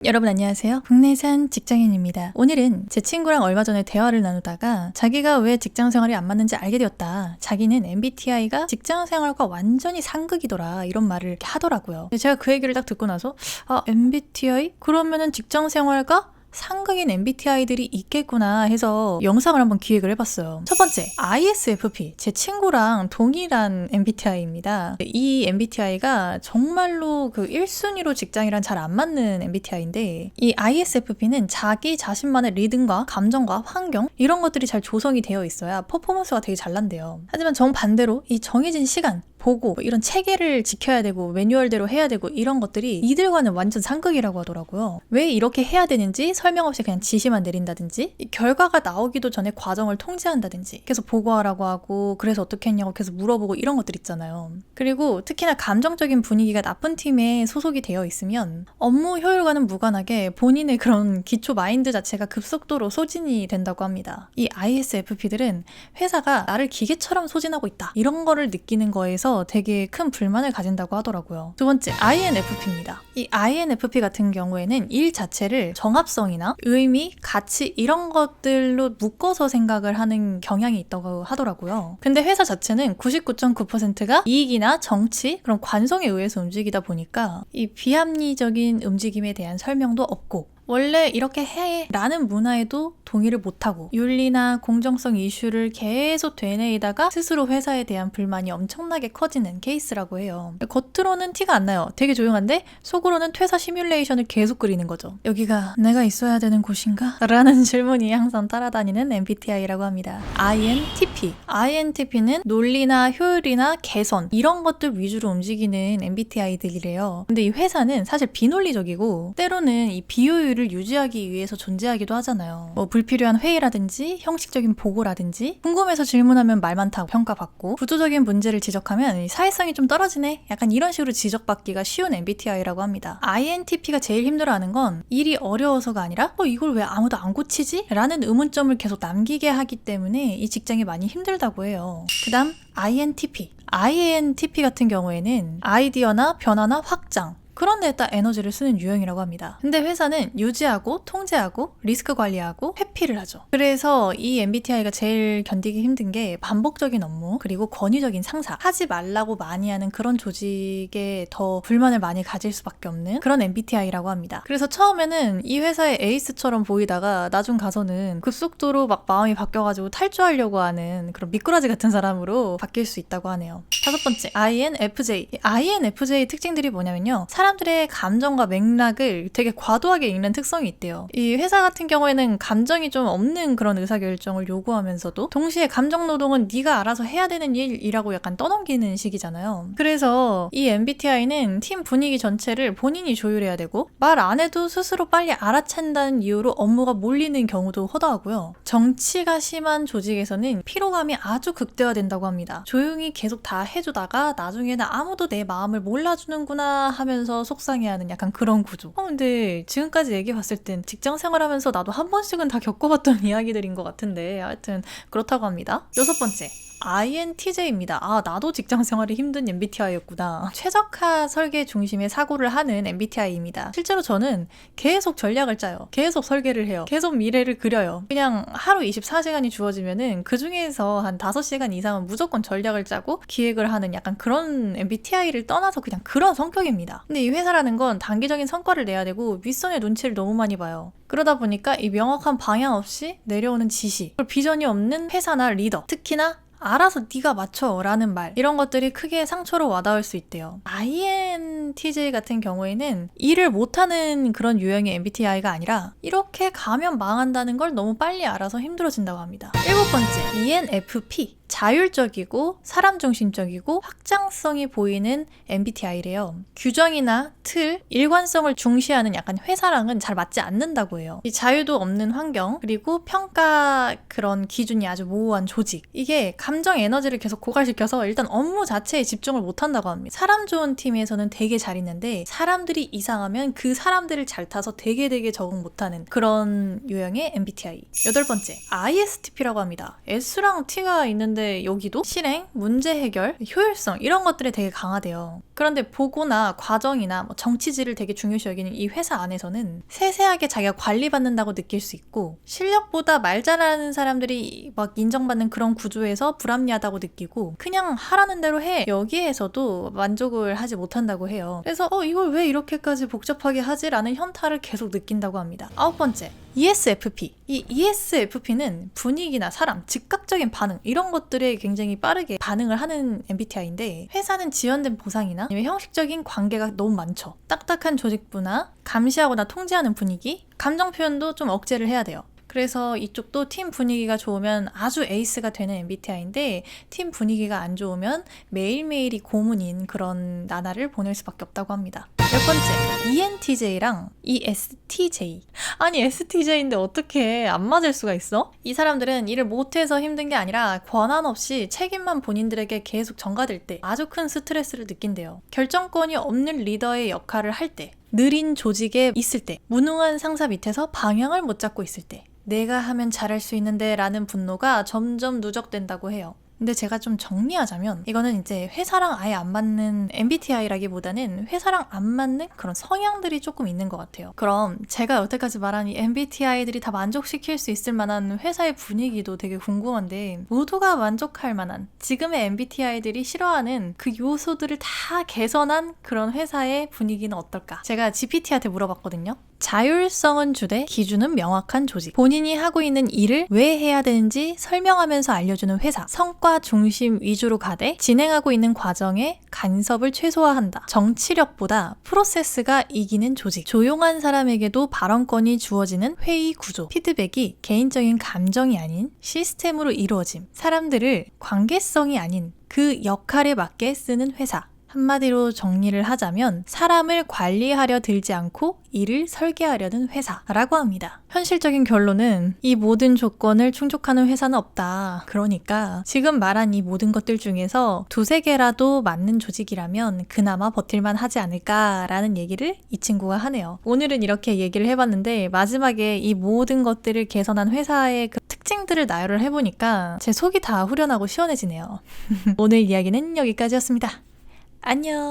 여러분 안녕하세요. 국내산 직장인입니다. 오늘은 제 친구랑 얼마 전에 대화를 나누다가 자기가 왜 직장 생활이 안 맞는지 알게 되었다. 자기는 MBTI가 직장 생활과 완전히 상극이더라. 이런 말을 이렇게 하더라고요. 제가 그 얘기를 딱 듣고 나서 MBTI? 그러면은 직장 생활과 상극인 MBTI들이 있겠구나 해서 영상을 한번 기획을 해봤어요. 첫 번째, ISFP. 제 친구랑 동일한 MBTI입니다. 이 MBTI가 정말로 그 1순위로 직장이랑 잘 안 맞는 MBTI인데, 이 ISFP는 자기 자신만의 리듬과 감정과 환경 이런 것들이 잘 조성이 되어 있어야 퍼포먼스가 되게 잘 난대요. 하지만 정반대로 이 정해진 시간, 보고 이런 체계를 지켜야 되고 매뉴얼대로 해야 되고 이런 것들이 이들과는 완전 상극이라고 하더라고요. 왜 이렇게 해야 되는지 설명 없이 그냥 지시만 내린다든지, 결과가 나오기도 전에 과정을 통제한다든지, 계속 보고하라고 하고 그래서 어떻게 했냐고 계속 물어보고 이런 것들 있잖아요. 그리고 특히나 감정적인 분위기가 나쁜 팀에 소속이 되어 있으면 업무 효율과는 무관하게 본인의 그런 기초 마인드 자체가 급속도로 소진이 된다고 합니다. 이 ISFP들은 회사가 나를 기계처럼 소진하고 있다 이런 거를 느끼는 거에서 되게 큰 불만을 가진다고 하더라고요. 두 번째, INFP입니다. 이 INFP 같은 경우에는 일 자체를 정합성이나 의미, 가치 이런 것들로 묶어서 생각을 하는 경향이 있다고 하더라고요. 근데 회사 자체는 99.9%가 이익이나 정치, 그런 관성에 의해서 움직이다 보니까 이 비합리적인 움직임에 대한 설명도 없고, 원래 이렇게 해 라는 문화에도 동의를 못하고 윤리나 공정성 이슈를 계속 되뇌이다가 스스로 회사에 대한 불만이 엄청나게 커지는 케이스라고 해요. 겉으로는 티가 안 나요. 되게 조용한데 속으로는 퇴사 시뮬레이션을 계속 그리는 거죠. 여기가 내가 있어야 되는 곳인가? 라는 질문이 항상 따라다니는 MBTI라고 합니다. INTP. INTP는 논리나 효율이나 개선 이런 것들 위주로 움직이는 MBTI들이래요. 근데 이 회사는 사실 비논리적이고 때로는 이 비효율을 유지하기 위해서 존재하기도 하잖아요. 불필요한 회의라든지 형식적인 보고라든지 궁금해서 질문하면 말 많다고 평가받고 구조적인 문제를 지적하면 사회성이 좀 떨어지네? 약간 이런 식으로 지적받기가 쉬운 MBTI라고 합니다. INTP가 제일 힘들어하는 건 일이 어려워서가 아니라 이걸 왜 아무도 안 고치지? 라는 의문점을 계속 남기게 하기 때문에 이 직장이 많이 힘들다고 해요. 그 다음 INTP. INTP 같은 경우에는 아이디어나 변화나 확장 그런 데에다 에너지를 쓰는 유형이라고 합니다. 근데 회사는 유지하고 통제하고 리스크 관리하고 회피를 하죠. 그래서 이 MBTI가 제일 견디기 힘든 게 반복적인 업무 그리고 권위적인 상사, 하지 말라고 많이 하는 그런 조직에 더 불만을 많이 가질 수밖에 없는 그런 MBTI라고 합니다. 그래서 처음에는 이 회사의 에이스처럼 보이다가 나중 가서는 급속도로 막 마음이 바뀌어가지고 탈주하려고 하는 그런 미꾸라지 같은 사람으로 바뀔 수 있다고 하네요. 다섯 번째, INFJ. INFJ 특징들이 뭐냐면요, 사람들의 감정과 맥락을 되게 과도하게 읽는 특성이 있대요. 이 회사 같은 경우에는 감정이 좀 없는 그런 의사결정을 요구하면서도 동시에 감정 노동은 네가 알아서 해야 되는 일이라고 약간 떠넘기는 식이잖아요. 그래서 이 MBTI는 팀 분위기 전체를 본인이 조율해야 되고 말 안 해도 스스로 빨리 알아챈다는 이유로 업무가 몰리는 경우도 허다하고요. 정치가 심한 조직에서는 피로감이 아주 극대화된다고 합니다. 조용히 계속 다 해주다가 나중에는 아무도 내 마음을 몰라주는구나 하면서 속상해하는 약간 그런 구조. 근데 지금까지 얘기해봤을 땐 직장 생활하면서 나도 한 번씩은 다 겪어봤던 이야기들인 것 같은데 하여튼 그렇다고 합니다. 여섯 번째, INTJ입니다. 나도 직장 생활이 힘든 MBTI였구나. 최적화 설계 중심의 사고를 하는 MBTI입니다. 실제로 저는 계속 전략을 짜요. 계속 설계를 해요. 계속 미래를 그려요. 그냥 하루 24시간이 주어지면은 그 중에서 한 5시간 이상은 무조건 전략을 짜고 기획을 하는 약간 그런 MBTI를 떠나서 그냥 그런 성격입니다. 근데 이 회사라는 건 단기적인 성과를 내야 되고 윗선의 눈치를 너무 많이 봐요. 그러다 보니까 이 명확한 방향 없이 내려오는 지시, 그리고 비전이 없는 회사나 리더, 특히나 알아서 네가 맞춰 라는 말, 이런 것들이 크게 상처로 와닿을 수 있대요. INTJ 같은 경우에는 일을 못하는 그런 유형의 MBTI가 아니라 이렇게 가면 망한다는 걸 너무 빨리 알아서 힘들어진다고 합니다. 일곱 번째, ENFP. 자율적이고 사람 중심적이고 확장성이 보이는 MBTI래요. 규정이나 틀, 일관성을 중시하는 약간 회사랑은 잘 맞지 않는다고 해요. 이 자유도 없는 환경, 그리고 평가 그런 기준이 아주 모호한 조직, 이게 감정 에너지를 계속 고갈시켜서 일단 업무 자체에 집중을 못한다고 합니다. 사람 좋은 팀에서는 되게 잘 있는데 사람들이 이상하면 그 사람들을 잘 타서 되게 적응 못하는 그런 유형의 MBTI. 8번째, ISTP라고 합니다. S랑 T가 있는데 여기도 실행, 문제 해결, 효율성 이런 것들에 되게 강하대요. 그런데 보고나 과정이나 정치질을 되게 중요시 여기는 이 회사 안에서는 세세하게 자기가 관리받는다고 느낄 수 있고 실력보다 말 잘하는 사람들이 막 인정받는 그런 구조에서 불합리하다고 느끼고 그냥 하라는 대로 해. 여기에서도 만족을 하지 못한다고 해요. 그래서 이걸 왜 이렇게까지 복잡하게 하지? 라는 현타를 계속 느낀다고 합니다. 9번째, ESFP. 이 ESFP는 분위기나 사람, 즉각적인 반응 이런 것들에 굉장히 빠르게 반응을 하는 MBTI인데 회사는 지연된 보상이나 아니면 형식적인 관계가 너무 많죠. 딱딱한 조직부나 감시하거나 통제하는 분위기, 감정 표현도 좀 억제를 해야 돼요. 그래서 이쪽도 팀 분위기가 좋으면 아주 에이스가 되는 MBTI인데 팀 분위기가 안 좋으면 매일매일이 고문인 그런 나날을 보낼 수밖에 없다고 합니다. 10번째, ENTJ랑 ESTJ. 아니 STJ인데 어떻게 안 맞을 수가 있어? 이 사람들은 일을 못해서 힘든 게 아니라 권한 없이 책임만 본인들에게 계속 전가될 때 아주 큰 스트레스를 느낀대요. 결정권이 없는 리더의 역할을 할 때, 느린 조직에 있을 때, 무능한 상사 밑에서 방향을 못 잡고 있을 때 내가 하면 잘할 수 있는데 라는 분노가 점점 누적된다고 해요. 근데 제가 좀 정리하자면 이거는 이제 회사랑 아예 안 맞는 MBTI라기보다는 회사랑 안 맞는 그런 성향들이 조금 있는 것 같아요. 그럼 제가 여태까지 말한 이 MBTI들이 다 만족시킬 수 있을 만한 회사의 분위기도 되게 궁금한데 모두가 만족할 만한 지금의 MBTI들이 싫어하는 그 요소들을 다 개선한 그런 회사의 분위기는 어떨까? 제가 GPT한테 물어봤거든요. 자율성은 주되 기준은 명확한 조직. 본인이 하고 있는 일을 왜 해야 되는지 설명하면서 알려주는 회사. 성과 중심 위주로 가되 진행하고 있는 과정에 간섭을 최소화한다. 정치력보다 프로세스가 이기는 조직. 조용한 사람에게도 발언권이 주어지는 회의 구조. 피드백이 개인적인 감정이 아닌 시스템으로 이루어짐. 사람들을 관계성이 아닌 그 역할에 맞게 쓰는 회사. 한마디로 정리를 하자면 사람을 관리하려 들지 않고 일을 설계하려는 회사라고 합니다. 현실적인 결론은 이 모든 조건을 충족하는 회사는 없다. 그러니까 지금 말한 이 모든 것들 중에서 2-3개라도 맞는 조직이라면 그나마 버틸만 하지 않을까라는 얘기를 이 친구가 하네요. 오늘은 이렇게 얘기를 해봤는데 마지막에 이 모든 것들을 개선한 회사의 그 특징들을 나열을 해보니까 제 속이 다 후련하고 시원해지네요. 오늘 이야기는 여기까지였습니다. 안녕.